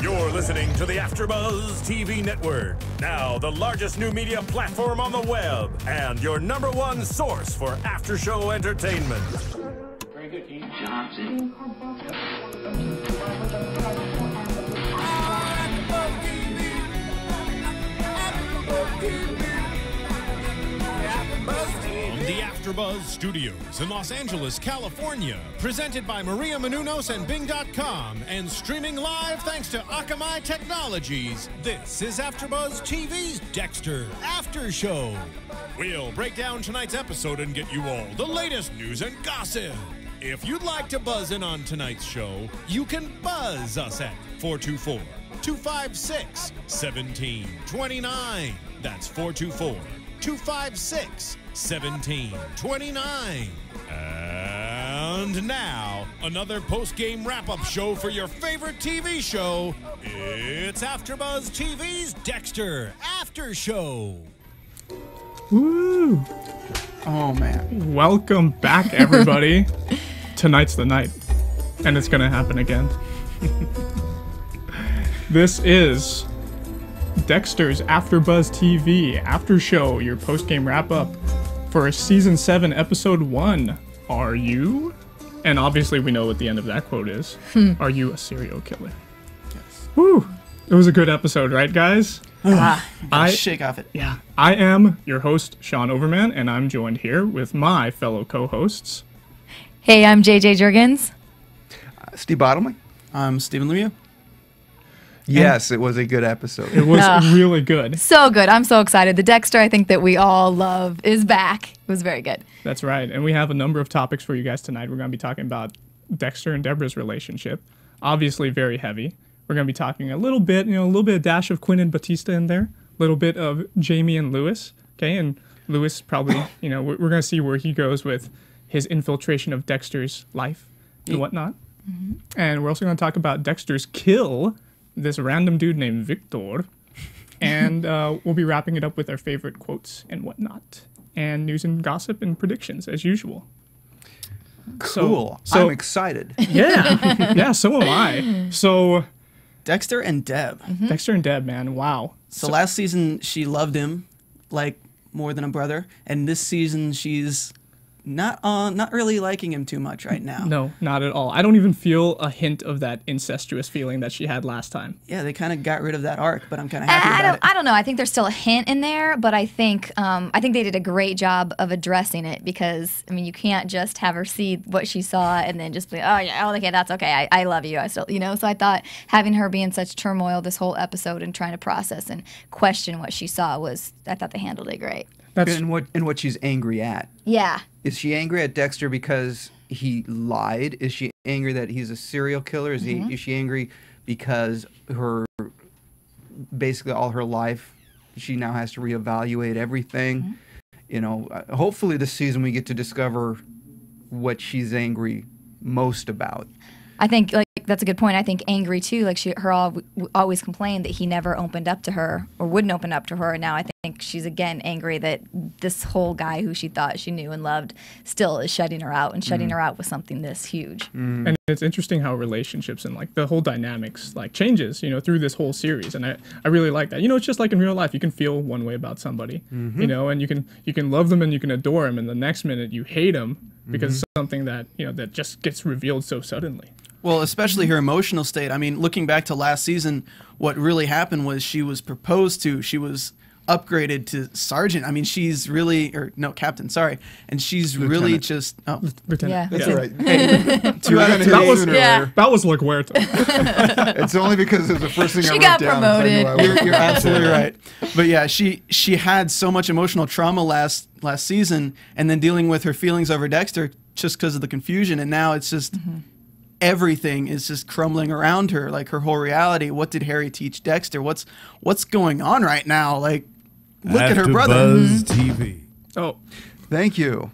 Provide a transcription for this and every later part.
You're listening to the AFTERBUZZ TV Network, now the largest new media platform on the web, and your #1 source for after-show entertainment. Very good, Keith. Johnson. The AFTERBUZZ Studios in Los Angeles, California, presented by Maria Menounos and Bing.com, and streaming live thanks to Akamai Technologies. This is AFTERBUZZ TV's Dexter After Show. We'll break down tonight's episode and get you all the latest news and gossip. If you'd like to buzz in on tonight's show, you can buzz us at 424-256-1729. That's 424-256-1729. And now, another post-game wrap-up show for your favorite TV show. It's AFTERBUZZ TV's Dexter After Show. Woo! Oh, man. Welcome back, everybody. Tonight's the night, and it's gonna happen again. This is Dexter's AFTERBUZZ TV After Show, your post-game wrap-up for Season 7, Episode 1. Are you? And obviously we know what the end of that quote is. Are you a serial killer? Yes. Woo! It was a good episode, right, guys? Shake off it. Yeah. I am your host, Sean Overman, and I'm joined here with my fellow co-hosts. Hey, I'm JJ Jurgens. Steve Bottomley. I'm Steve Lemieux. Yes, it was a good episode. It was really good. So good. I'm so excited. The Dexter I think that we all love is back. It was very good. That's right. And we have a number of topics for you guys tonight. We're going to be talking about Dexter and Debra's relationship. Obviously very heavy. We're going to be talking a little bit, a little bit of dash of Quinn and Batista in there. A little bit of Jamie and Lewis. Okay, and Lewis probably, we're going to see where he goes with his infiltration of Dexter's life and whatnot. Mm-hmm. And we're also going to talk about Dexter's kill, this random dude named Victor. And we'll be wrapping it up with our favorite quotes and whatnot. And news and gossip and predictions, as usual. Cool. So I'm excited. Yeah. Yeah, so am I. So Dexter and Deb. Mm-hmm. Dexter and Deb, man. Wow. So last season, she loved him like more than a brother. And this season, she's not really liking him too much right now. No, not at all. I don't even feel a hint of that incestuous feeling that she had last time. Yeah, they kind of got rid of that arc, but I'm kind of happy about it. I don't know. I think there's still a hint in there, but I think they did a great job of addressing it because, you can't just have her see what she saw and then just be, oh, yeah, okay, that's okay. I love you. I still, So I thought having her be in such turmoil this whole episode and trying to process and question what she saw I thought they handled it great. And what she's angry at. Yeah. Is she angry at Dexter because he lied? Is she angry that he's a serial killer? Is she angry because basically all her life she now has to reevaluate everything? Hopefully this season we get to discover what she's angry most about. I think that's a good point. I think angry too. Always complained that he never opened up to her or wouldn't open up to her. And now I think she's again angry that this whole guy who she thought she knew and loved still is shutting her out and shutting her out with something this huge. And it's interesting how relationships and the whole dynamics changes, through this whole series. And I really like that. It's just like in real life, you can feel one way about somebody, and you can love them and you can adore them, and the next minute you hate them because it's something that that just gets revealed so suddenly. Well, especially her emotional state. Looking back to last season, what really happened was she was proposed to. She was upgraded to sergeant. She's really, captain, sorry. And she's Lieutenant. really just, Lieutenant. Yeah. That's all right. Hey, 2 out of 2 That was- sooner or Yeah. later. That was LaGuerta. It's only because it's the first thing I She wrote got down. promoted. You're absolutely right. But yeah, she had so much emotional trauma last season, and then dealing with her feelings over Dexter just because of the confusion, and now it's just everything is just crumbling around her, her whole reality. What did Harry teach Dexter? What's going on right now? Look at her brother. AFTERBUZZ TV. Oh, Thank you.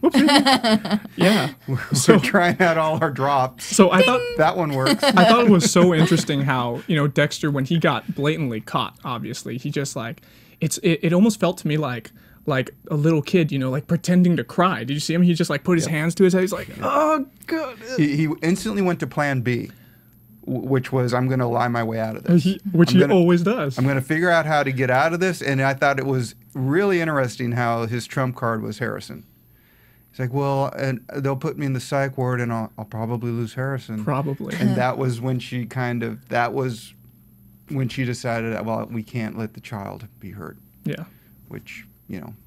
yeah. We're trying out all our drops. So I thought That one works. I thought it was so interesting how, Dexter, when he got blatantly caught, obviously, he just it almost felt to me like a little kid, pretending to cry. Did you see him? He just put his hands to his head. He's like, oh, God. He instantly went to plan B. which was, I'm going to lie my way out of this. Which he always does. I'm going to figure out how to get out of this. And I thought it was really interesting how his trump card was Harrison. He's like, well, and they'll put me in the psych ward, and I'll probably lose Harrison. Probably. And that was when she decided, well, we can't let the child be hurt. Yeah. Which,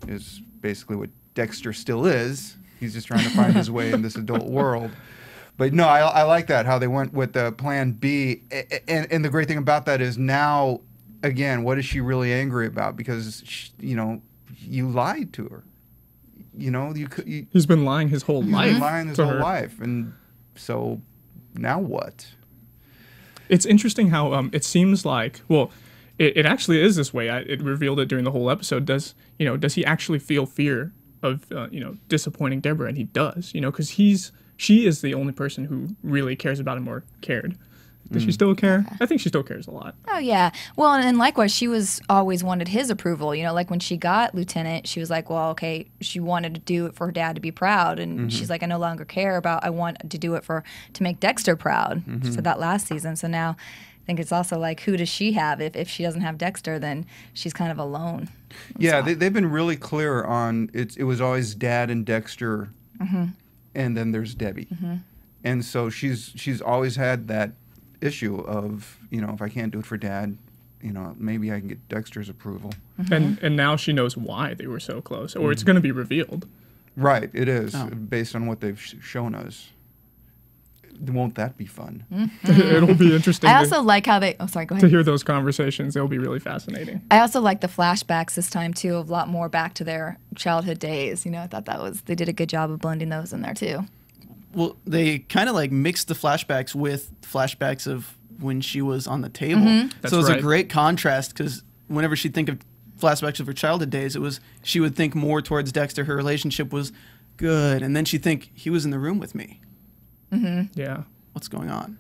is basically what Dexter still is. He's just trying to find his way in this adult world. But no, I like that, how they went with the plan B. And the great thing about that is now, again, what is she really angry about? Because, you lied to her. He's been lying his whole life. He's been lying his whole life. And so now what? It's interesting how it seems like, well, it actually is this way. It revealed it during the whole episode. Does he actually feel fear of, disappointing Debra? And he does, because she is the only person who really cares about him or cared. Does she still care? I think she still cares a lot. Oh, yeah. Well, and likewise, she was always wanted his approval. Like when she got lieutenant, she was like, well, okay, she wanted to do it for her dad to be proud. And she's like, I no longer care I want to do it to make Dexter proud. She said that last season. So now I think it's also like, who does she have? If she doesn't have Dexter, then she's kind of alone. Yeah, they've been really clear on it was always Dad and Dexter, and then there's Debbie. And so she's always had that issue of, if I can't do it for Dad, maybe I can get Dexter's approval. And now she knows why they were so close, or it's going to be revealed. Right, it is, based on what they've shown us. Won't that be fun? It'll be interesting. I also like how they... Oh, sorry, go ahead. To hear those conversations, they'll be really fascinating. I also like the flashbacks this time, too, of a lot more back to their childhood days. I thought they did a good job of blending those in there, too. Well, they kind of like mixed the flashbacks with flashbacks of when she was on the table. So it was a great contrast because whenever she'd think of flashbacks of her childhood days, she would think more towards Dexter. Her relationship was good. And then she'd think, he was in the room with me. Yeah. What's going on?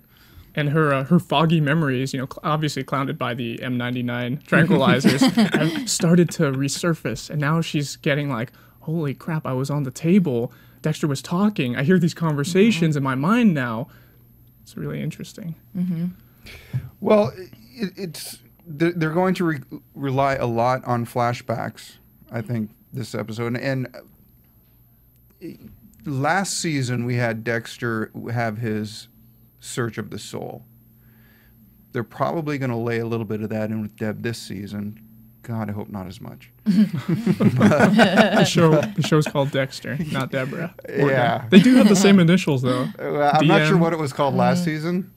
And her foggy memories, obviously clouded by the M99 tranquilizers, have started to resurface. And now she's getting like, holy crap, I was on the table. Dexter was talking. I hear these conversations in my mind now. It's really interesting. Well, they're going to rely a lot on flashbacks, I think, this episode. And last season, we had Dexter have his search of the soul. They're probably going to lay a little bit of that in with Deb this season. God, I hope not as much. The show's called Dexter, not Debra. Yeah. Deb. They do have the same initials, though. I'm not sure what it was called last season,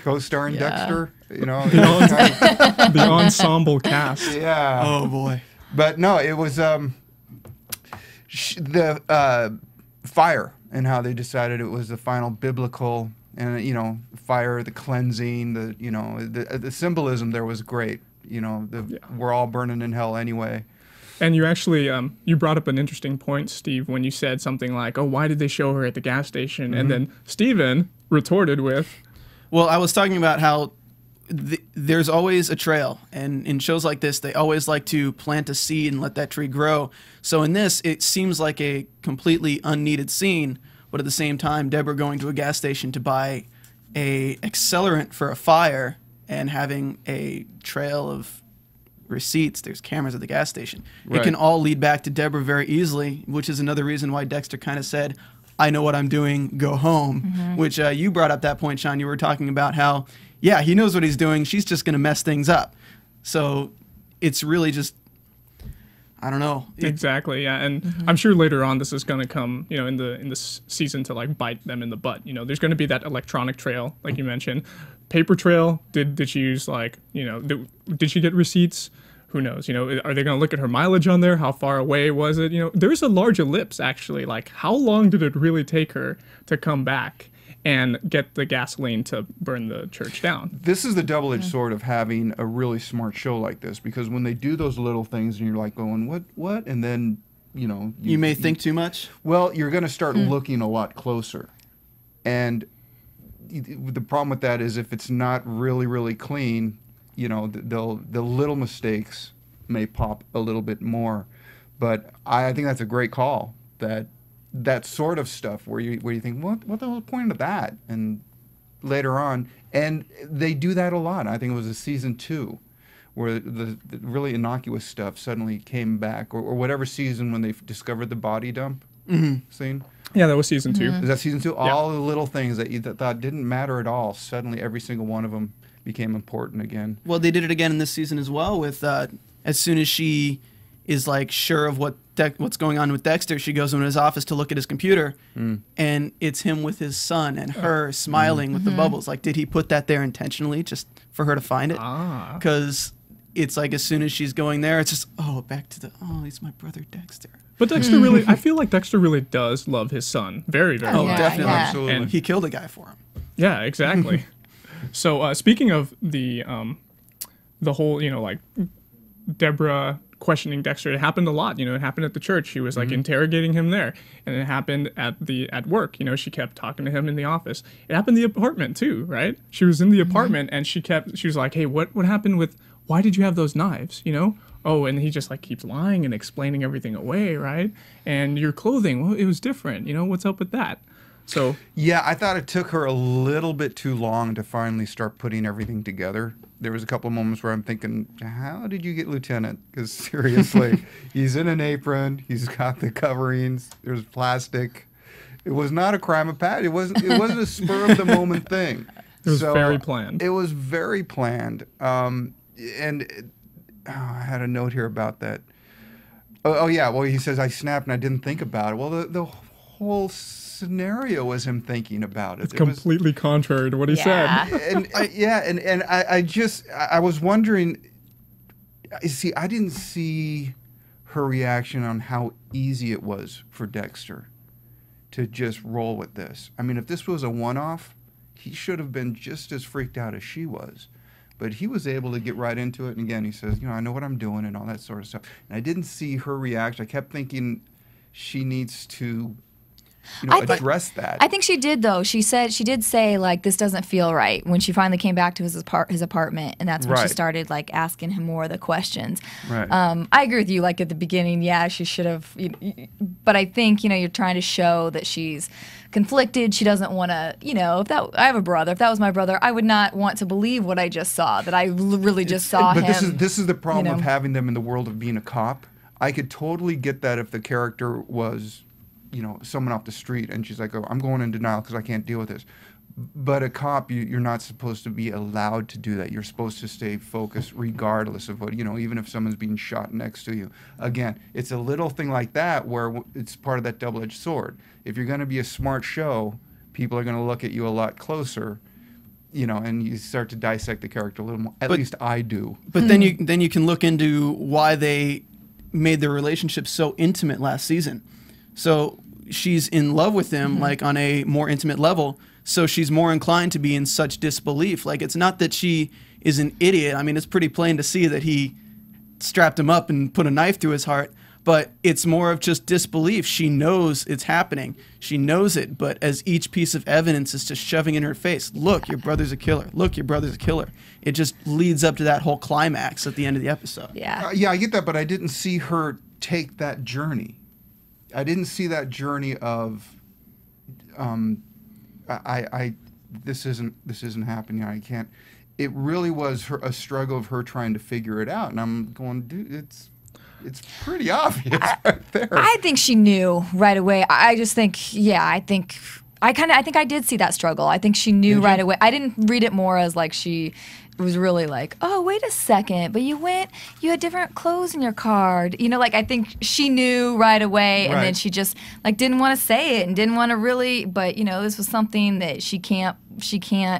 Co-starring Dexter, The ensemble cast. Yeah. Oh, boy. But no, it was the fire and how they decided it was the final biblical and fire, the cleansing, the symbolism there was great. We're all burning in hell anyway. And you actually you brought up an interesting point, Steve, when you said something like, "Oh, why did they show her at the gas station?" And then Steven retorted with, "Well, I was talking about how there's always a trail, and in shows like this, they always like to plant a seed and let that tree grow. So in this, it seems like a completely unneeded scene." But at the same time, Debra going to a gas station to buy a accelerant for a fire and having a trail of receipts. There's cameras at the gas station. Right. It can all lead back to Debra very easily, which is another reason why Dexter kind of said, I know what I'm doing, go home. Which you brought up that point, Sean. You were talking about how, yeah, he knows what he's doing. She's just going to mess things up. So it's really just... I don't know. Exactly, yeah, and I'm sure later on this is going to come, in this season to like bite them in the butt. There's going to be that electronic trail, like you mentioned, paper trail. Did she use did she get receipts? Who knows? Are they going to look at her mileage on there? How far away was it? There's a large ellipse actually. Like, how long did it really take her to come back and get the gasoline to burn the church down? This is the double-edged sword of having a really smart show like this, because when they do those little things and you're like going, what? And then, you may think too much? Well, you're going to start looking a lot closer. And the problem with that is if it's not really, really clean, the little mistakes may pop a little bit more. But I think that's a great call, that sort of stuff where you think, what the hell is the point of that? And later on, and they do that a lot. I think it was a season 2 where the really innocuous stuff suddenly came back, or whatever season when they discovered the body dump scene. Yeah, that was season 2. Is that season 2? All the little things that you thought didn't matter at all, suddenly every single one of them became important again. Well, they did it again in this season as well with as soon as she is like sure of what's going on with Dexter, she goes into his office to look at his computer, and it's him with his son and her smiling with the bubbles. Like, did he put that there intentionally just for her to find it? Because it's like as soon as she's going there, it's just, back to he's my brother Dexter. But Dexter really, I feel like Dexter really does love his son very, very much. Definitely. Yeah. Absolutely. And He killed a guy for him. yeah, exactly. So speaking of the whole, like Debra questioning Dexter, it happened a lot. It happened at the church. She was like interrogating him there, and it happened at work. She kept talking to him in the office. It happened in the apartment too, right? She was in the apartment, and she was like, "Hey, what happened with? Why did you have those knives? Oh, and he just like keeps lying and explaining everything away, right? And your clothing, well, it was different. What's up with that?" So yeah, I thought it took her a little bit too long to finally start putting everything together. There was a couple of moments where I'm thinking, how did you get Lieutenant? Because seriously, he's in an apron, he's got the coverings, there's plastic. It was not a crime of passion. It wasn't a spur of the moment thing. it was very planned. It was very planned. I had a note here about that. Oh yeah, well, he says I snapped and I didn't think about it. Well, the whole scenario was him thinking about it. It's completely contrary to what he said. And I was wondering. See, I didn't see her reaction on how easy it was for Dexter to just roll with this. I mean, if this was a one-off, he should have been just as freaked out as she was. But he was able to get right into it. And again, he says, I know what I'm doing and all that sort of stuff. And I didn't see her reaction. I kept thinking she needs to address that. I think she did, though. She did say, like, this doesn't feel right when she finally came back to his apartment, and that's when she started, like, asking him more of the questions. Right. I agree with you, like, at the beginning, yeah, she should have, but I think, you're trying to show that she's conflicted. She doesn't want to, I have a brother. If that was my brother, I would not want to believe what I just saw, that I really just saw him. But this is the problem of having them in the world of being a cop. I could totally get that if the character was someone off the street and she's like, I'm going in denial because I can't deal with this. But a cop, you're not supposed to be allowed to do that. You're supposed to stay focused regardless of what, even if someone's being shot next to you. Again, it's a little thing like that where it's part of that double-edged sword. If you're going to be a smart show, people are going to look at you a lot closer, and you start to dissect the character a little more. At least I do. But then you can look into why they made their relationship so intimate last season. So she's in love with him, like on a more intimate level. So she's more inclined to be in such disbelief. Like, it's not that she is an idiot. I mean, it's pretty plain to see that he strapped him up and put a knife through his heart. But it's more of just disbelief. She knows it's happening. She knows it. But as each piece of evidence is just shoving in her face, look, your brother's a killer. Look, your brother's a killer. It just leads up to that whole climax at the end of the episode. Yeah. Yeah, I get that, but I didn't see her take that journey. I didn't see that journey of, this isn't happening. I can't. It really was a struggle of her trying to figure it out, and I'm going, dude, it's pretty obvious right there. I think she knew right away. I just think, I think I did see that struggle. I think she knew right away. I didn't read it more as like she was really like, oh, wait a second, but you had different clothes in your card. I think she knew right away, and then she just like didn't want to say it and didn't want to really, but this was something that she can't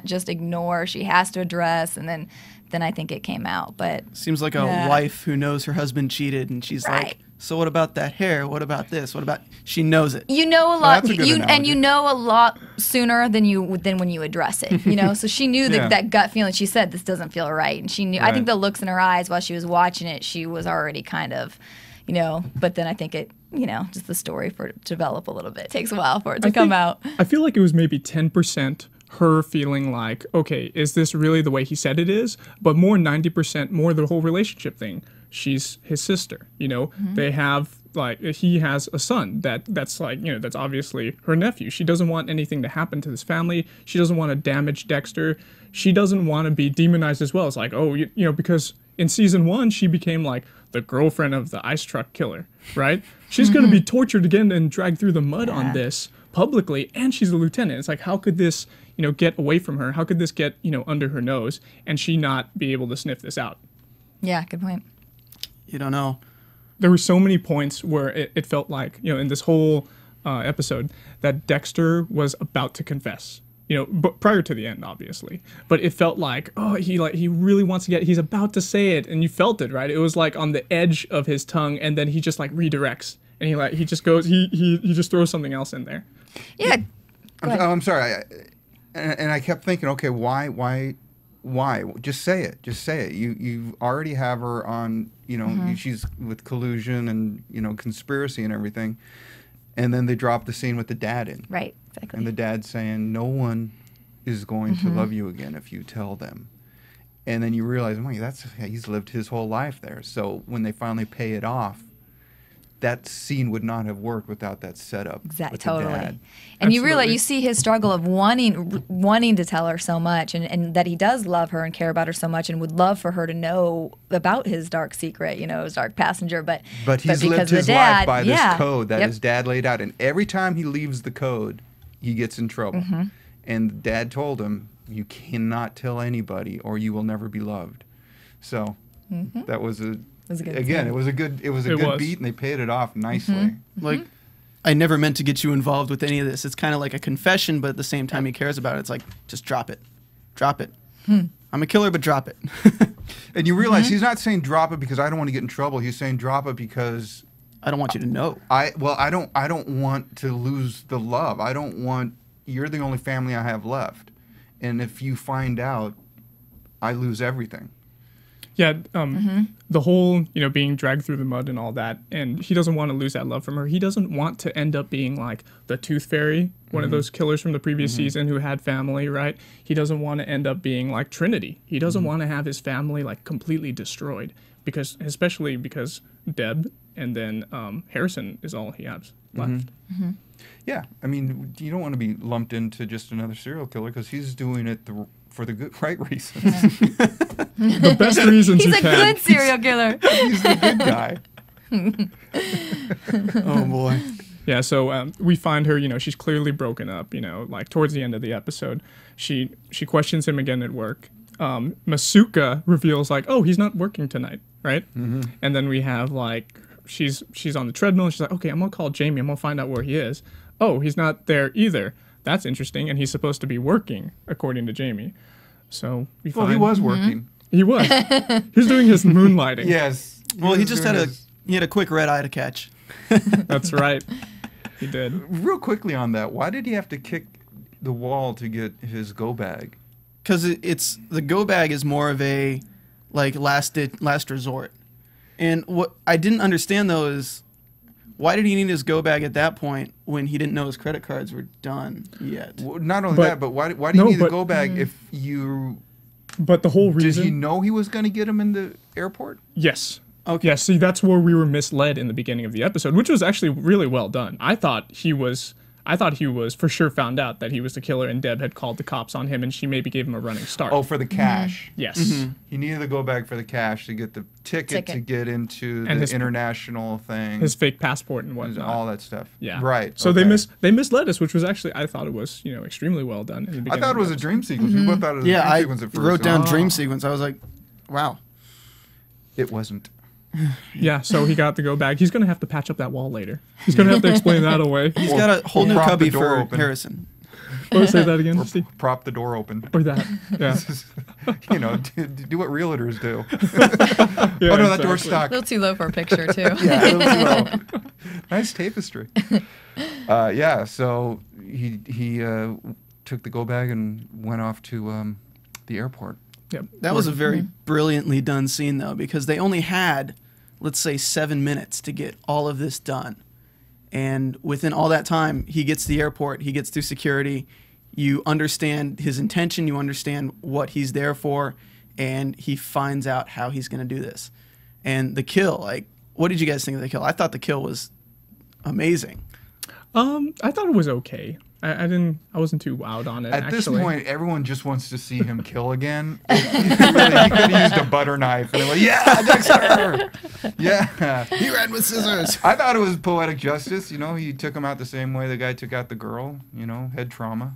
just ignore. She has to address, and then I think it came out. But seems like a wife who knows her husband cheated, and she's like, so what about that hair? What about this? What about? She knows it. You know a lot, and you know a lot sooner than when you address it. So she knew that gut feeling. She said this doesn't feel right, and she knew. I think the looks in her eyes while she was watching it, she was already kind of, But then I think it, just the story for it to develop a little bit. It takes a while for it to come out. I feel like it was maybe 10% her feeling like, okay, is this really the way he said it is? But more 90% more the whole relationship thing. She's his sister, They have like he has a son that's like, you know, that's obviously her nephew. She doesn't want anything to happen to this family. She doesn't want to damage Dexter. She doesn't want to be demonized as well. It's like, oh, you know, because in season 1 she became like the girlfriend of the ice truck killer, right? She's going to be tortured again and dragged through the mud on this publicly, and she's a lieutenant. It's like, how could this, you know, get away from her? How could this get, you know, under her nose and she not be able to sniff this out? Yeah, good point. You don't know. There were so many points where it felt like, you know, in this whole episode that Dexter was about to confess, you know, but prior to the end, obviously. But it felt like, oh, he really wants to he's about to say it, and you felt it, right? It was like on the edge of his tongue, and then he just like redirects, and he just goes, he just throws something else in there. Yeah. I'm sorry, and I kept thinking, okay, why? Just say it. Just say it. You already have her on, you know, she's with collusion and, you know, conspiracy and everything. And then they drop the scene with the dad in. Right, exactly. And the dad saying, no one is going to love you again if you tell them. And then you realize, well, he's lived his whole life there. So when they finally pay it off, that scene would not have worked without that setup. Exactly, with the totally. dad. And you realize, you see his struggle of wanting to tell her so much, and that he does love her and care about her so much, and would love for her to know about his dark secret, you know, his dark passenger. But he's lived his life by this code that his dad laid out, and every time he leaves the code, he gets in trouble. And Dad told him, "You cannot tell anybody, or you will never be loved." So that was a. It was a good beat, and they paid it off nicely. Like, I never meant to get you involved with any of this. It's kind of like a confession, but at the same time he cares about it. It's like, just drop it. Drop it. I'm a killer, but drop it. And you realize he's not saying drop it because I don't want to get in trouble. He's saying drop it because I don't want you to know. I don't want to lose the love. I don't want, you're the only family I have left. And if you find out, I lose everything. Yeah, the whole, you know, being dragged through the mud and all that, and he doesn't want to lose that love from her. He doesn't want to end up being like the Tooth Fairy, one of those killers from the previous season who had family, right? He doesn't want to end up being like Trinity. He doesn't want to have his family like completely destroyed, especially because Deb and then Harrison is all he has left. Yeah, I mean, you don't want to be lumped into just another serial killer because he's doing it for the right reasons. The best reasons He's a good serial killer. He's the good guy. Oh, boy. Yeah, so we find her, you know, she's clearly broken up, you know, like towards the end of the episode. She questions him again at work. Masuka reveals like, oh, he's not working tonight, right? And then we have like, she's on the treadmill and she's like, okay, I'm going to call Jamie. I'm going to find out where he is. Oh, he's not there either. That's interesting. And he's supposed to be working, according to Jamie. So we find... Well, he was working. He was. He was doing his moonlighting. Yes. Well, he just had a quick red eye to catch. That's right. He did. Real quickly on that, why did he have to kick the wall to get his go bag? Because the go bag is more of a like last resort. And what I didn't understand though is why did he need his go bag at that point when he didn't know his credit cards were done yet? Well, not only that, but why do you need the go bag if you? But the whole reason. Did he know he was going to get him in the airport? Yes. Okay. Yeah. See, that's where we were misled in the beginning of the episode, which was actually really well done. I thought he was for sure found out that he was the killer, and Deb had called the cops on him, and she maybe gave him a running start. Oh, for the cash. Yes. He needed the go bag for the cash to get the ticket to get into And the his international thing. His fake passport and and whatnot. all that stuff. Yeah. Right. So okay. they misled us, which was actually, I thought it was, you know, extremely well done. In the beginning I thought it was a dream sequence. We both thought it was a dream sequence at first. I wrote down dream sequence. I was like, wow. It wasn't. Yeah, so he got the go bag. He's going to have to patch up that wall later. He's going to have to explain that away. He's got a whole new prop the cubby door for open. Harrison. Oh, say that again, Steve. Prop the door open. Or that. Yeah. You know, do what realtors do. Yeah, Oh no, that door's A stuck. little too low for a picture, too. Yeah, a little too low. Nice tapestry. Yeah, so he took the go bag and went off to the airport. Yep. That was a very brilliantly done scene, though, because they only had, let's say, 7 minutes to get all of this done. And within all that time, he gets to the airport, he gets through security, you understand his intention, you understand what he's there for, and he finds out how he's going to do this. And the kill, like, what did you guys think of the kill? I thought the kill was amazing. I thought it was okay. I wasn't too wowed on it. At this actually. point, everyone just wants to see him kill again. He could have used a butter knife, and they're like, "Yeah, Dexter, yeah." He ran with scissors. I thought it was poetic justice. You know, he took him out the same way the guy took out the girl. You know, head trauma.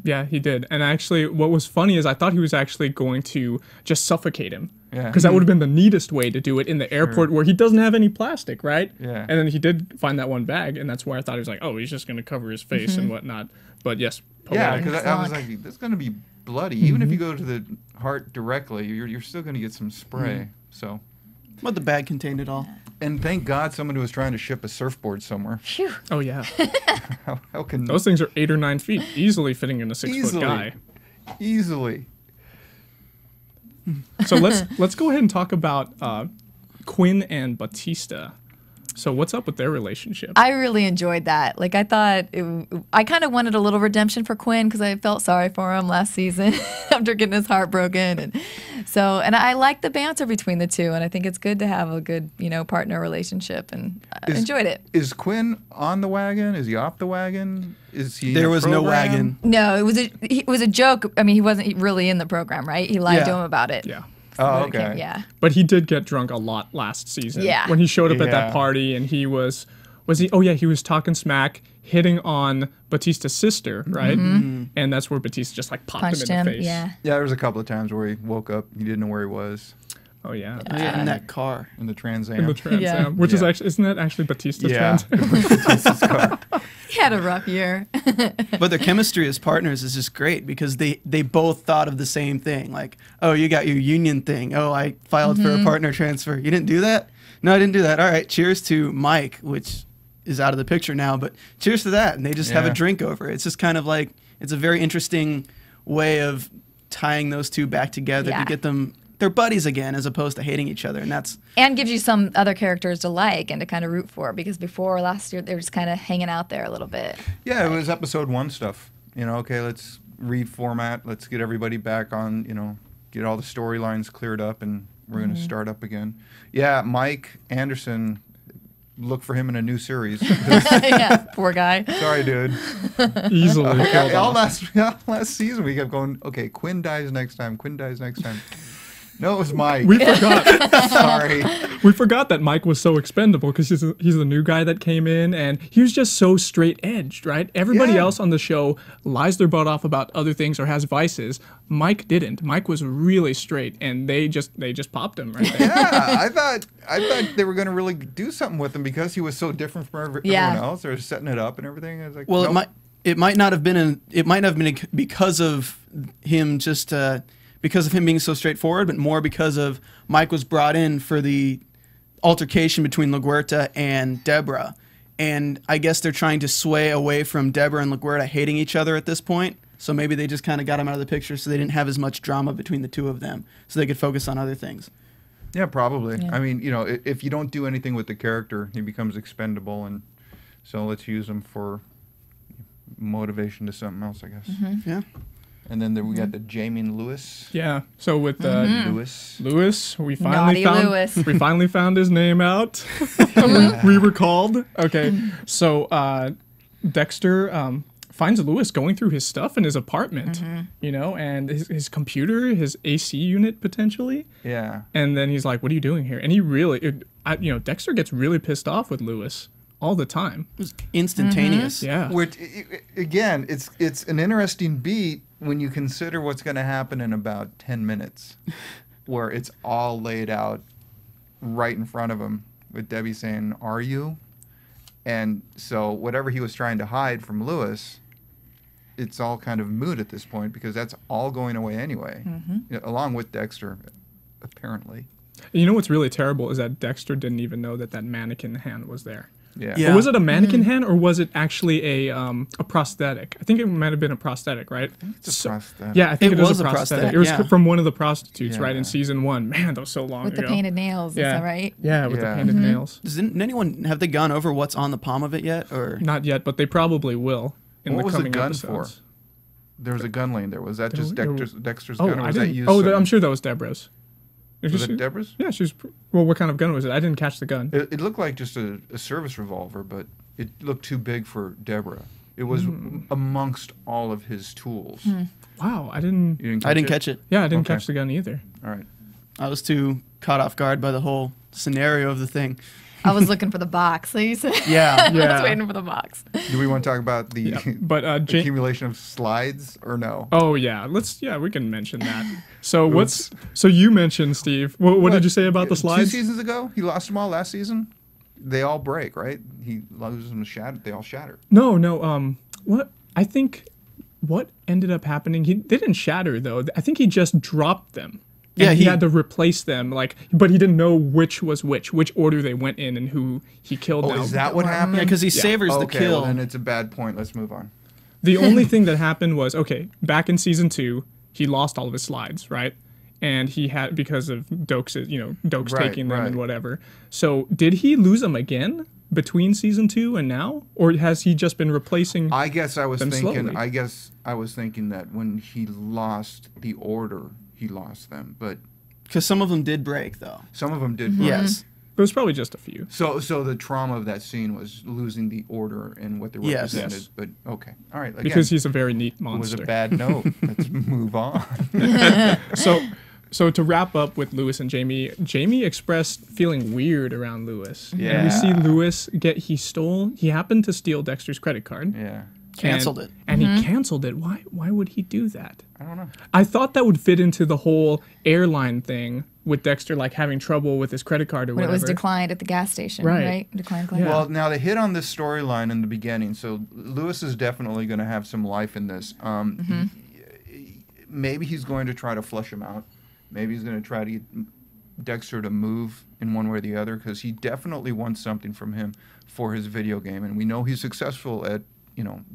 Yeah, he did. And actually, what was funny is I thought he was actually going to just suffocate him. Yeah. Because that would have been the neatest way to do it in the airport where he doesn't have any plastic, right? Yeah. And then he did find that one bag, and that's where I thought he was like, oh, he's just going to cover his face and whatnot. But yes, Yeah, poetic. because I was like, "This is going to be bloody." Even if you go to the heart directly, you're still going to get some spray. So. But the bag contained it all. And thank God someone was trying to ship a surfboard somewhere. Phew. Oh, yeah. How can Those things are 8 or 9 feet, easily fitting in a 6-foot guy. Easily. So let's go ahead and talk about Quinn and Batista. So what's up with their relationship? I really enjoyed that. Like, I thought I kind of wanted a little redemption for Quinn because I felt sorry for him last season after getting his heart broken, and I like the banter between the two, and I think it's good to have a good partner relationship, and I enjoyed it. Is Quinn on the wagon? Is he off the wagon? Is he? There was no wagon. No, it was a joke. I mean, he wasn't really in the program, right? He lied to him about it. Yeah. Oh, okay. Yeah. But he did get drunk a lot last season. Yeah. When he showed up at that Yeah. party and he was he? Oh yeah, he was talking smack, hitting on Batista's sister, right? And that's where Batista just like popped Punched him in him. the face. Yeah. Yeah, there was a couple of times where he woke up, he didn't know where he was Oh yeah. In that car. in the Trans Am. In the Trans Yeah. Am, which is Yeah. actually isn't that actually Batista's Yeah. Trans Am? Batista's car. He had a rough year. But their chemistry as partners is just great because they both thought of the same thing. Like, oh, you got your union thing. Oh, I filed for a partner transfer. You didn't do that? No, I didn't do that. All right, cheers to Mike, which is out of the picture now, but cheers to that. And they just have a Yeah. drink over it. It's just kind of like, it's a very interesting way of tying those two back together Yeah. to get them, they're buddies again as opposed to hating each other. And that's, And gives you some other characters to like and to kind of root for, because before last year they were just kind of hanging out there a little bit. Yeah, it was episode 1 stuff. Okay, let's reformat. Let's get everybody back on, get all the storylines cleared up, and we're going to start up again. Yeah, Mike Anderson, look for him in a new series. Yeah, poor guy. Sorry, dude. Easily. killed All off. last season we kept going, okay, Quinn dies next time. Quinn dies next time. No, it was Mike. We forgot. Sorry. We forgot that Mike was so expendable because he's the new guy that came in, and he was just so straight edged, right? Everybody Yeah. else on the show lies their butt off about other things or has vices. Mike didn't. Mike was really straight, and they just popped him right there. Yeah, I thought they were going to really do something with him because he was so different from everyone else. They were setting it up and everything. I was like, well, nope. it might not have been because of him because of him being so straightforward, but more because of Mike was brought in for the altercation between LaGuerta and Debra. And I guess they're trying to sway away from Debra and LaGuerta hating each other at this point. So maybe they just kind of got him out of the picture so they didn't have as much drama between the two of them, so they could focus on other things. Yeah, probably. Yeah. I mean, if you don't do anything with the character, he becomes expendable, and so let's use him for motivation to something else, I guess. Yeah. And then we got the Jamie Lewis. Yeah. So with Lewis. Lewis, we finally Naughty Lewis. we finally found his name out. we recalled. Okay. So Dexter finds Lewis going through his stuff in his apartment, and his computer, his AC unit potentially. Yeah. And then he's like, "What are you doing here?" And he really, Dexter gets really pissed off with Lewis all the time. It was instantaneous. Yeah. Which, again, it's an interesting beat when you consider what's going to happen in about 10 minutes, where it's all laid out right in front of him, with Debbie saying, "Are you?" And so whatever he was trying to hide from Lewis, it's all kind of moot at this point, because that's all going away anyway, along with Dexter, apparently. You know what's really terrible is that Dexter didn't even know that mannequin hand was there. Yeah. Yeah. Or was it a mannequin hand, or was it actually a prosthetic? I think it might have been a prosthetic, right? It's a prosthetic. Yeah, I think It it was was a a prosthetic. prosthetic, It was yeah. from one of the prostitutes, right, in Yeah. season 1. Man, that was so long With ago. the painted nails, Yeah. is that right? Yeah, with Yeah. the painted nails. Didn't anyone, have they gone over what's on the palm of it yet? Or Not yet, but they probably will in What the was the coming gun episodes. for? There was a gun laying there. Was that just There- Dexter's Oh, gun, or I was that didn't. used? Oh, I'm sure that was Debra's. Was it Debra's? Yeah, she's. Well, what kind of gun was it? I didn't catch the gun. It looked like just a service revolver, but it looked too big for Debra. It was amongst all of his tools. Wow, I didn't. You I didn't catch it. Yeah, I didn't catch the gun either. All right. I was too caught off guard by the whole scenario of the thing. I was looking for the box. Like you said. Yeah. I was waiting for the box. Do we want to talk about the But accumulation of slides or no? Oh yeah, we can mention that. So so you mentioned, Steve. What did you say about the slides? 2 seasons ago, he lost them all. Last season, they all break, right? He loses them they all shatter. No. What I think what ended up happening? They didn't shatter though. I think he just dropped them. Yeah, he had to replace them, but he didn't know which was which order they went in, and who he killed. Oh, is that what happened? Yeah, because he savors the kill. Well, then it's a bad point. Let's move on. The only thing that happened was, back in season 2, he lost all of his slides, right? And he had, because of Dokes taking them and whatever. So did he lose them again between season 2 and now, or has he just been replacing? I guess I was thinking. slowly? I guess I was thinking that when he lost the order, he lost them, but because some of them did break, though. some of them did break. Yes. It was probably just a few. So the trauma of that scene was losing the order and what they Yes. represented. Yes. But okay, all right. Again, Because he's a very neat it was monster. a bad note. Let's move on. So to wrap up with Lewis and Jamie, Jamie expressed feeling weird around Lewis. And we Yeah. see Lewis he happened to steal Dexter's credit card. Yeah, Canceled it. And he canceled it. Why would he do that? I don't know. I thought that would fit into the whole airline thing with Dexter, like having trouble with his credit card or When whatever. it was declined at the gas station, Right. right? Declined. Yeah. Well, now they hit on this storyline in the beginning, so Lewis is definitely going to have some life in this. Maybe he's going to try to flush him out. Maybe he's going to try to get Dexter to move in one way or the other, because he definitely wants something from him for his video game, and we know he's successful at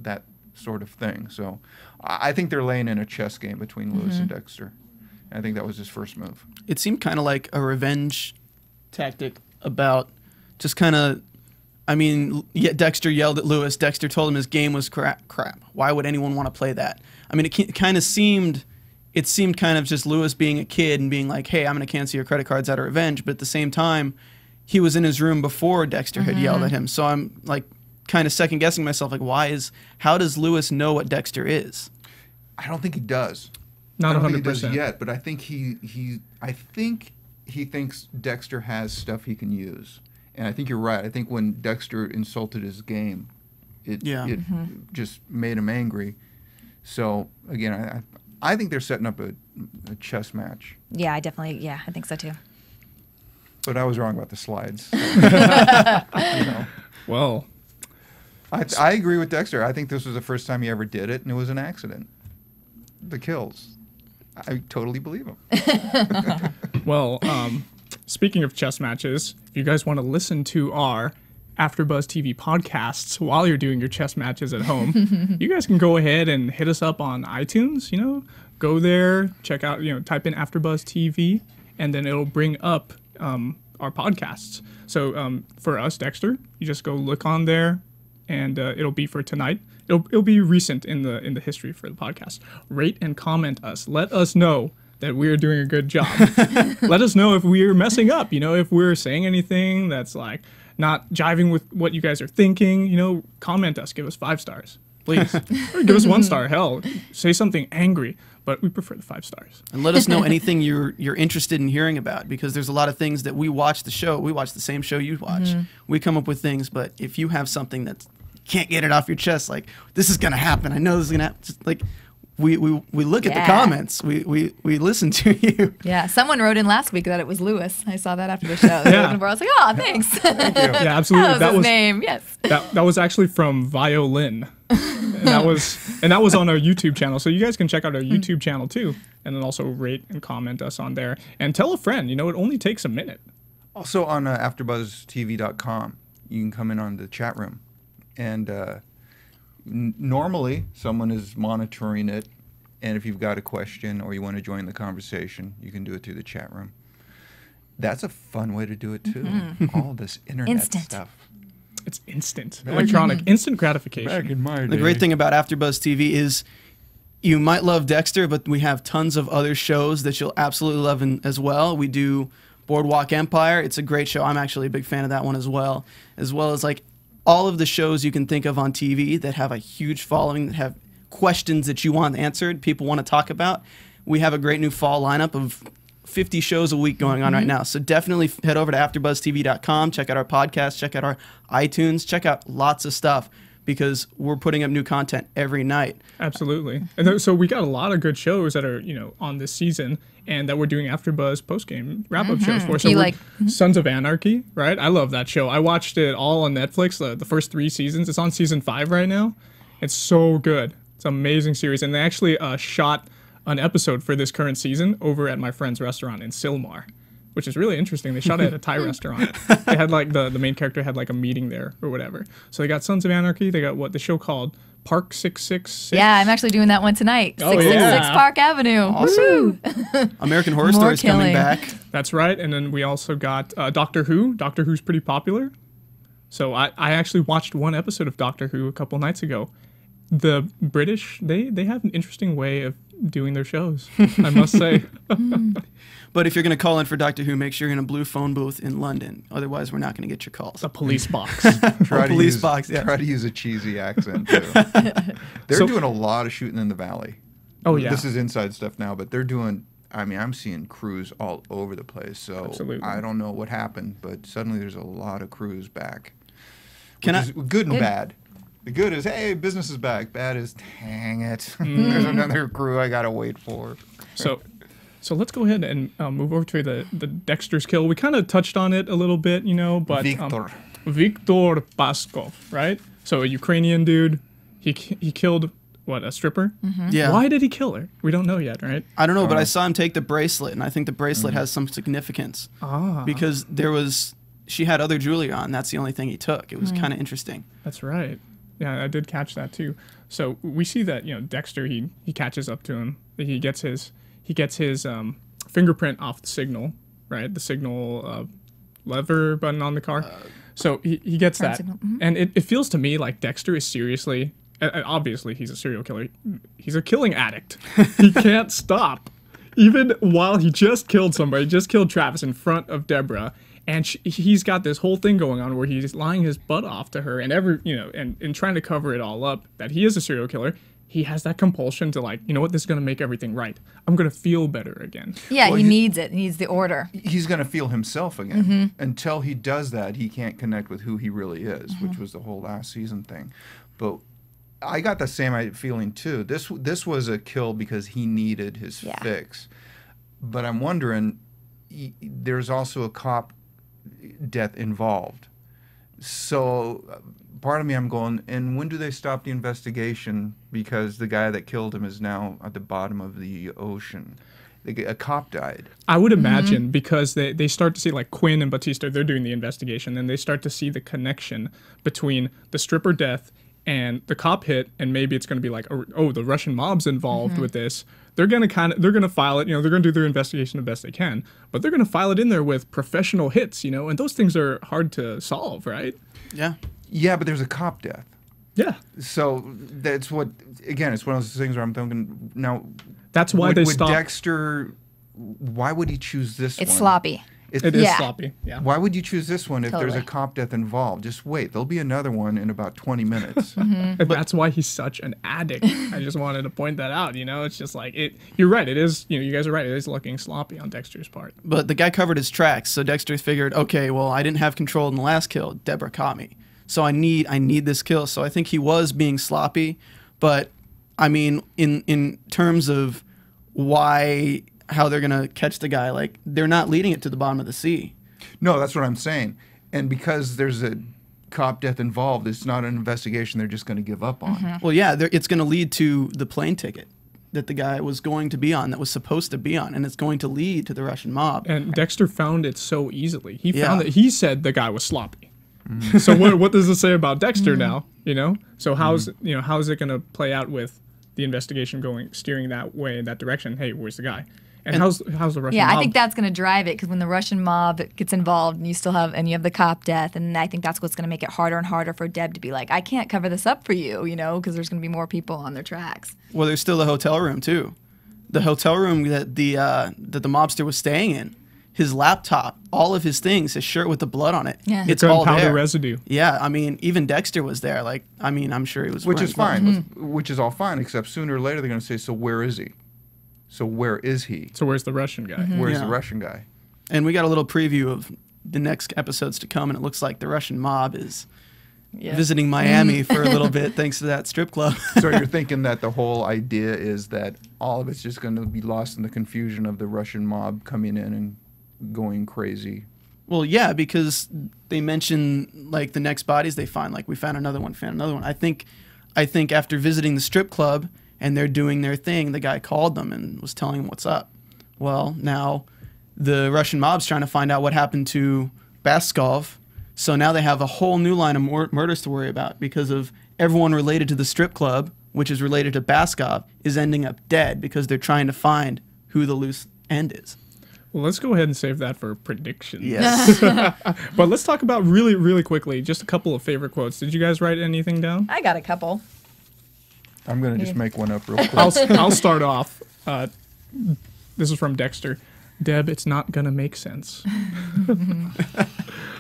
that sort of thing. So I think they're laying in a chess game between Lewis and Dexter. I think that was his first move. It seemed kind of like a revenge tactic about just kind of, Dexter yelled at Lewis. Dexter told him his game was crap. Why would anyone want to play that? I mean, it kind of seemed kind of just Lewis being a kid and being like, hey, I'm going to cancel your credit cards out of revenge. But at the same time, he was in his room before Dexter had yelled at him. So I'm like kind of second guessing myself, like, how does Lewis know what Dexter is? I don't think he does. Not I don't think 100%. he does yet, but I think he thinks Dexter has stuff he can use. And I think you're right. I think when Dexter insulted his game, it just made him angry. So again, I think they're setting up a chess match. Yeah, I think so too. But I was wrong about the slides. Well, I agree with Dexter. I think this was the first time he ever did it, and it was an accident. The kills. I totally believe him. well, speaking of chess matches, if you guys want to listen to our AfterBuzz TV podcasts while you're doing your chess matches at home, you guys can go ahead and hit us up on iTunes. Go there, check out, type in AfterBuzz TV, and then it'll bring up our podcasts. So for us, Dexter, you just go look on there, and it'll be for tonight. It'll be recent in the history for the podcast. Rate and comment us. Let us know that we're doing a good job. Let us know if we're messing up. If we're saying anything that's like not jiving with what you guys are thinking. Comment us. Give us 5 stars, please. Or give us 1 star. Hell, say something angry. But we prefer the 5 stars. And let us know anything you're interested in hearing about, because there's a lot of things that we watch the same show you watch. We come up with things, but if you have something that can't get it off your chest, like, this is gonna happen, I know this is gonna happen, just like we look at the comments, we listen to you. Yeah, someone wrote in last week that it was Lewis. I saw that after the show. I was like, oh, thanks. Thank you. Yeah, absolutely. That was his name. Yes. That was actually from Violin. And that was on our YouTube channel. So you guys can check out our YouTube channel too, and then also rate and comment us on there, and tell a friend. It only takes a minute. Also on AfterBuzzTV.com, you can come in on the chat room, and normally someone is monitoring it. And if you've got a question or you want to join the conversation, you can do it through the chat room. That's a fun way to do it too. All this internet stuff. It's instant, electronic, instant gratification. Back in my day. The great thing about AfterBuzz TV is you might love Dexter, but we have tons of other shows that you'll absolutely love as well. We do Boardwalk Empire. It's a great show. I'm actually a big fan of that one as well as like all of the shows you can think of on TV that have a huge following, that have questions that you want answered, people want to talk about. We have a great new fall lineup of 50 shows a week going on right now. So definitely head over to AfterBuzzTV.com, check out our podcast, check out our iTunes, check out lots of stuff, because we're putting up new content every night. Absolutely. And so we got a lot of good shows that are, on this season and that we're doing AfterBuzz postgame wrap-up shows for. So Sons of Anarchy, right? I love that show. I watched it all on Netflix, the first 3 seasons. It's on season 5 right now. It's so good. It's an amazing series. And they actually shot an episode for this current season over at my friend's restaurant in Sylmar, which is really interesting. They shot it at a Thai restaurant. They had the main character had a meeting there or whatever. So they got Sons of Anarchy. They got the show called Park 666. Yeah, I'm actually doing that one tonight. 666 Park Avenue. Awesome. American Horror Story is coming back. That's right. And then we also got Doctor Who. Doctor Who's pretty popular. So I actually watched one episode of Doctor Who a couple nights ago. The British, they have an interesting way of doing their shows, I must say. But if you're going to call in for Doctor Who, make sure you're in a blue phone booth in London. Otherwise, we're not going to get your calls. A police box. Try to use a cheesy accent, too. They're doing a lot of shooting in the valley. Oh, yeah. This is inside stuff now, but they're doing, I'm seeing crews all over the place. So absolutely. I don't know what happened, but suddenly there's a lot of crews back. Which is good and bad. The good is, hey, business is back. Bad is, dang it. There's another crew I got to wait for. So let's go ahead and move over to the Dexter's kill. We kind of touched on it a little bit, but Viktor Paskov, right? So a Ukrainian dude, he killed a stripper? Yeah. Why did he kill her? We don't know yet, right? I don't know, but I saw him take the bracelet, and I think the bracelet has some significance. Because she had other jewelry on. That's the only thing he took. It was kind of interesting. That's right. Yeah, I did catch that too. So we see that Dexter he catches up to him. He gets his fingerprint off the signal, right? The signal lever button on the car. So he gets that, and it feels to me like Dexter is seriously. Obviously, he's a serial killer. He's a killing addict. He can't stop, even while he just killed somebody. Just killed Travis in front of Debra. And he's got this whole thing going on where he's lying his butt off to her, and and trying to cover it all up that he is a serial killer. He has that compulsion to this is going to make everything right. I'm going to feel better again. Yeah, he needs it. He needs the order. He's going to feel himself again. Until he does that, he can't connect with who he really is, which was the whole last season thing. But I got the same feeling too. This was a kill because he needed his fix. But I'm wondering, there's also a cop death involved. So part of me, I'm going, and when do they stop the investigation? Because the guy that killed him is now at the bottom of the ocean. A cop died. I would imagine because they start to see Quinn and Batista, they're doing the investigation, and they start to see the connection between the stripper death and the cop hit, and maybe it's going to be the Russian mob's involved with this. They're going to file it, they're going to do their investigation the best they can, but they're going to file it in there with professional hits, and those things are hard to solve, right? Yeah. Yeah, but there's a cop death. Yeah. So that's what, again, it's one of those things where I'm thinking, now, that's why they stopped. Dexter, why would he choose this one? It's sloppy. It is sloppy, yeah. Why would you choose this one if there's a cop death involved? Just wait. There'll be another one in about 20 minutes. And that's why he's such an addict. I just wanted to point that out, It's just you're right. It is, you guys are right. It is looking sloppy on Dexter's part. But the guy covered his tracks, so Dexter figured, okay, well, I didn't have control in the last kill. Debra caught me. So I need this kill. So I think he was being sloppy. But, in terms of how they're going to catch the guy, they're not leading it to the bottom of the sea. No, that's what I'm saying. And because there's a cop death involved, it's not an investigation they're just going to give up on. Well, yeah, it's going to lead to the plane ticket that the guy was going to be on, that was supposed to be on, and it's going to lead to the Russian mob. And Dexter found it so easily. He found that he said the guy was sloppy. So what does it say about Dexter now, So how's it going to play out with the investigation steering that way, in that direction? Hey, where's the guy? And how's the Russian Yeah, mob? I think that's going to drive it, because when the Russian mob gets involved, and you have the cop death, and I think that's what's going to make it harder and harder for Deb to be like, I can't cover this up for you, because there's going to be more people on their tracks. Well, there's still the hotel room too. The hotel room that the mobster was staying in, his laptop, all of his things, his shirt with the blood on it. Yeah. It's all gunpowder there. residue. Yeah, I mean, even Dexter was there. Like, I mean, I'm sure he was. Which is wearing fine. gloves. Which is all fine, except sooner or later they're going to say, so where is he? So where is he? So where's the Russian guy? Where's Yeah. the Russian guy? And we got a little preview of the next episodes to come, and it looks like the Russian mob is visiting Miami for a little bit, thanks to that strip club. So you're thinking that the whole idea is that all of it's just going to be lost in the confusion of the Russian mob coming in and going crazy? Well, yeah, because they mention like the next bodies they find, like we found another one. I think after visiting the strip club and they're doing their thing, the guy called them and was telling them what's up. Well, now the Russian mob's trying to find out what happened to Baskov. So now they have a whole new line of murders to worry about, because of everyone related to the strip club, which is related to Baskov, is ending up dead because they're trying to find who the loose end is. Well, let's go ahead and save that for predictions. Yes. But let's talk about really, really quickly, just a couple of favorite quotes. Did you guys write anything down? I got a couple. I'm going to just make one up real quick. I'll start off. This is from Dexter. Deb, it's not gonna make sense.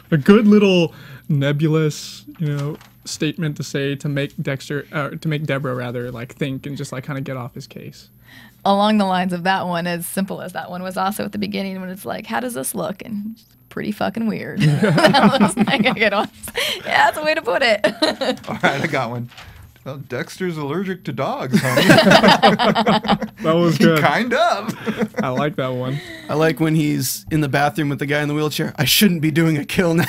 A good little nebulous, statement to say to make Debra rather like think and just like kind of get off his case. Along the lines of that one, as simple as that one was also at the beginning, when it's like, how does this look? And it's pretty fucking weird. That was like a good one. Yeah, that's a way to put it. All right, I got one. Well, Dexter's allergic to dogs, homie. That was good. Kind of. I like that one. I like when he's in the bathroom with the guy in the wheelchair. I shouldn't be doing a kill now.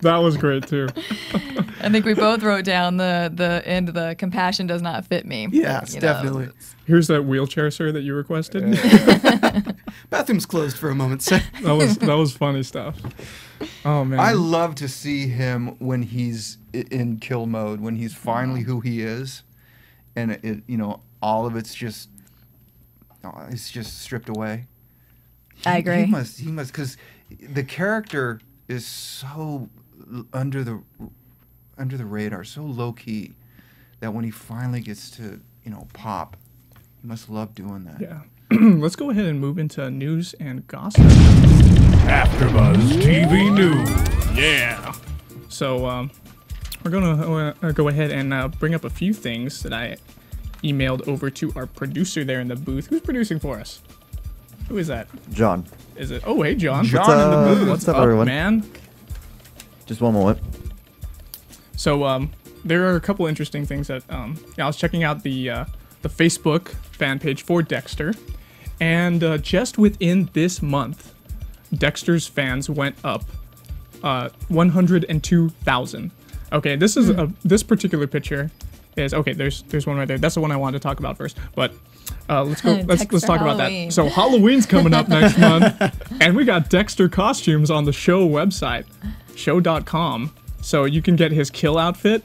That was great too. I think we both wrote down the end of the compassion does not fit me. Yes, definitely. Here's that wheelchair, sir, that you requested. Bathroom's closed for a moment, sir. That was funny stuff. Oh man. I love to see him when he's in kill mode, when he's finally who he is, and all of it's just stripped away. I agree. He must, because the character is so under the radar, so low key, that when he finally gets to pop, he must love doing that. Yeah. Let's go ahead and move into news and gossip. AfterBuzz TV News. Yeah. So we're gonna go ahead and bring up a few things that I emailed over to our producer there in the booth. Who's producing for us? Who is that? John. Is it? Oh, hey, John. John in the booth. What's up, up, everyone? man? Just one moment. So there are a couple interesting things that I was checking out the Facebook fan page for Dexter, and just within this month, Dexter's fans went up 102,000. Okay, this is this particular picture is okay. There's one right there. That's the one I wanted to talk about first. But let's talk about Halloween. that. So Halloween's coming up next month, and we got Dexter costumes on the show website, show.com. So you can get his kill outfit,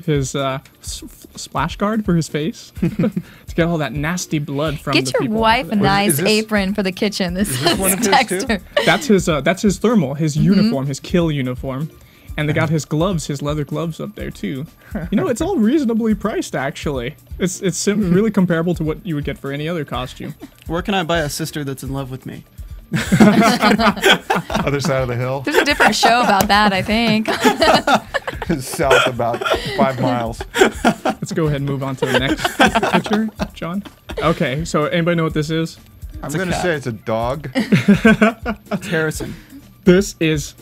his splash guard for his face, to get all that nasty blood from Get the your people. wife a nice Is this- apron for the kitchen. This is one of his Dexter. That's his thermal, his uniform, his kill uniform. And they got his gloves, his leather gloves up there too. It's all reasonably priced actually. It's really comparable to what you would get for any other costume. Where can I buy a sister that's in love with me? Other side of the hill, There's a different show about that, I think. south about 5 miles. Let's go ahead and move on to the next picture, John. Okay, so anybody know what this is? I'm going to say it's a dog. It's Harrison. This is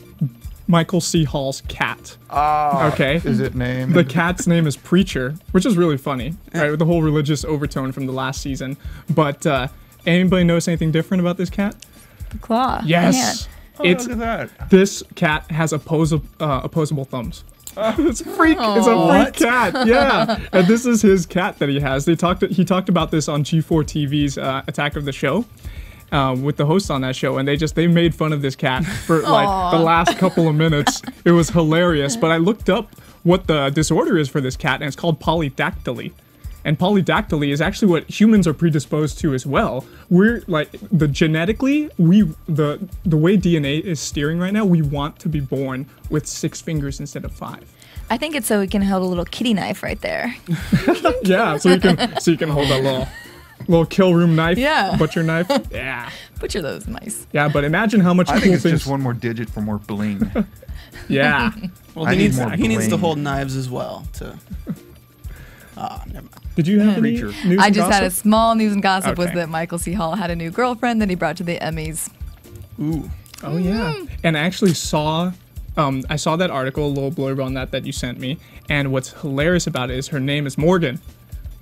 Michael C. Hall's cat. Okay. Is it named? The cat's name is Preacher, which is really funny, right? With the whole religious overtone from the last season. But anybody notice anything different about this cat? Claw. Yes. It's look at that. this cat has opposable thumbs. It's a freak. It's a What? freak cat. Yeah. And this is his cat that he has. He talked about this on G4 TV's Attack of the Show. With the hosts on that show, and they made fun of this cat for like the last couple of minutes. It was hilarious. But I looked up what the disorder is for this cat, and it's called polydactyly. And polydactyly is actually what humans are predisposed to as well. We're like the way DNA is steering right now, we want to be born with 6 fingers instead of 5. I think it's so we can hold a little kitty knife right there. Yeah, so you can hold that little kill room knife. Yeah. Butcher knife. Yeah. Butcher those mice. Yeah, but imagine how much I cool think it's things. just one more digit for more bling. Yeah. Well, I he need needs more he needs to bling. hold knives as well. Never mind. Did you have any Preacher. news I and just had a gossip? small news and gossip was Okay. that Michael C. Hall had a new girlfriend that he brought to the Emmys. Ooh. Oh yeah. And I actually saw I saw that article, a little blurb on that you sent me, and what's hilarious about it is her name is Morgan.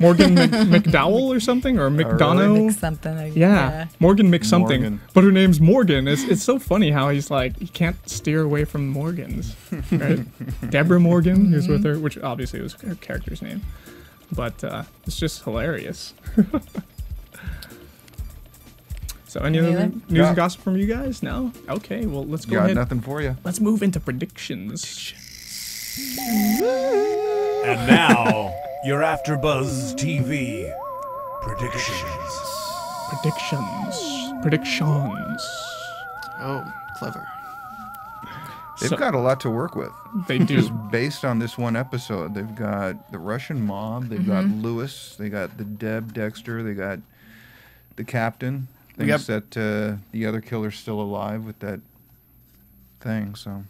Morgan McDowell or something, or McDonough. Mix something. Yeah, Morgan McSomething. Morgan. But her name's Morgan. It's so funny how he's like, he can't steer away from Morgans, right? Debra Morgan, who's with her, which obviously was her character's name. But it's just hilarious. So any other other? news and gossip from you guys? No? Okay, well, let's go Got ahead. nothing for you. Let's move into predictions. And now, your AfterBuzz TV predictions. Predictions. Oh, clever. They've So- got a lot to work with. They do. Just based on this one episode, they've got the Russian mob, they've got Lewis, they got the Dexter, they got the captain. Thinks that the other killer's still alive with that thing. So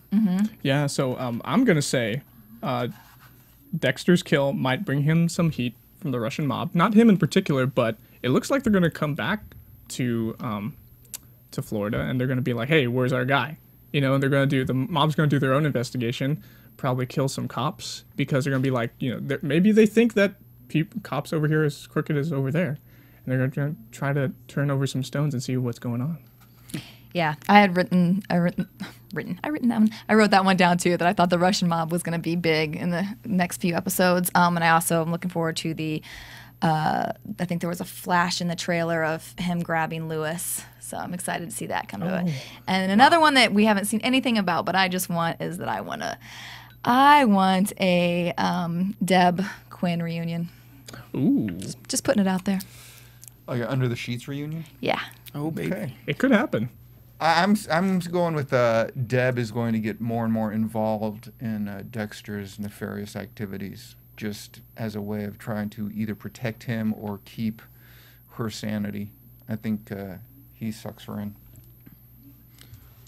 Yeah, so I'm going to say Dexter's kill might bring him some heat from the Russian mob. Not him in particular, but it looks like they're going to come back to Florida, and they're going to be like, hey, where's our guy? You know, and the mob's going to do their own investigation, probably kill some cops, because they're going to be like, you know, maybe they think that cops over here is crooked as over there. And they're going to try to turn over some stones and see what's going on. Yeah, I wrote that one down too, that I thought the Russian mob was going to be big in the next few episodes. And I also am looking forward to I think there was a flash in the trailer of him grabbing Lewis. So I'm excited to see that come to it. And another one that we haven't seen anything about, but I just want is that I want a Deb Quinn reunion. Ooh. Just putting it out there. like an Under the Sheets reunion. Yeah. Oh, baby. Okay. It could happen. I'm going with Deb is going to get more and more involved in Dexter's nefarious activities, just as a way of trying to either protect him or keep her sanity. I think he sucks her in.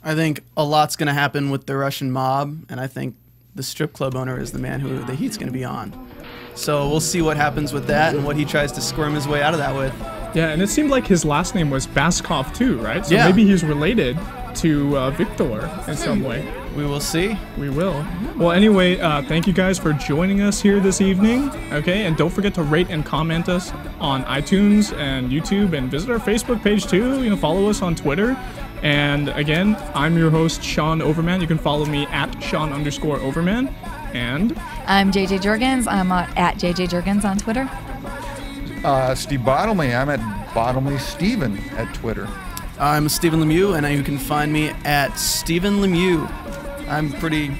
I think a lot's going to happen with the Russian mob, and I think the strip club owner is the man who the heat's going to be on. So we'll see what happens with that and what he tries to squirm his way out of that with. Yeah, and it seemed like his last name was Baskov too, right? So Yeah. maybe he's related to Victor in some way. We will see. We will. Well, anyway, thank you guys for joining us here this evening. Okay, and don't forget to rate and comment us on iTunes and YouTube, and visit our Facebook page too. You know, follow us on Twitter. And again, I'm your host, Sean Overman. You can follow me at Sean_Overman. And I'm JJ Jurgens. I'm at JJ Jurgens on Twitter. Steve Bottomley. I'm at Bottomley Steven at Twitter. I'm Stephen Lemieux, and you can find me at Stephen Lemieux. I'm pretty,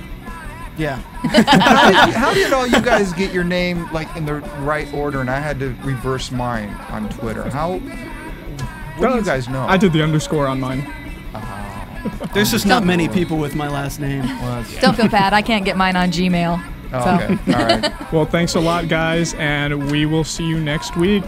yeah. How did all you guys get your name like in the right order, and I had to reverse mine on Twitter? What do you guys know? I did the underscore on mine. There's just not many people with my last name. Don't feel bad. I can't get mine on Gmail. Oh, okay. All right. Well, thanks a lot, guys, and we will see you next week.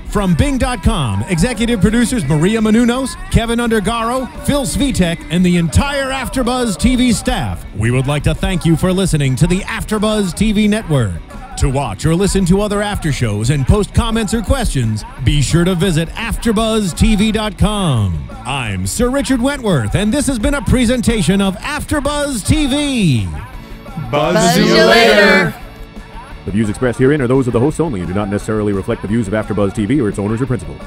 From Bing.com, executive producers Maria Menounos, Kevin Undergaro, Phil Svitek, and the entire AfterBuzz TV staff, we would like to thank you for listening to the AfterBuzz TV network. To watch or listen to other after shows and post comments or questions, be sure to visit AfterBuzzTV.com. I'm Sir Richard Wentworth, and this has been a presentation of AfterBuzz TV. Buzz you later. The views expressed herein are those of the hosts only and do not necessarily reflect the views of AfterBuzz TV or its owners or principals.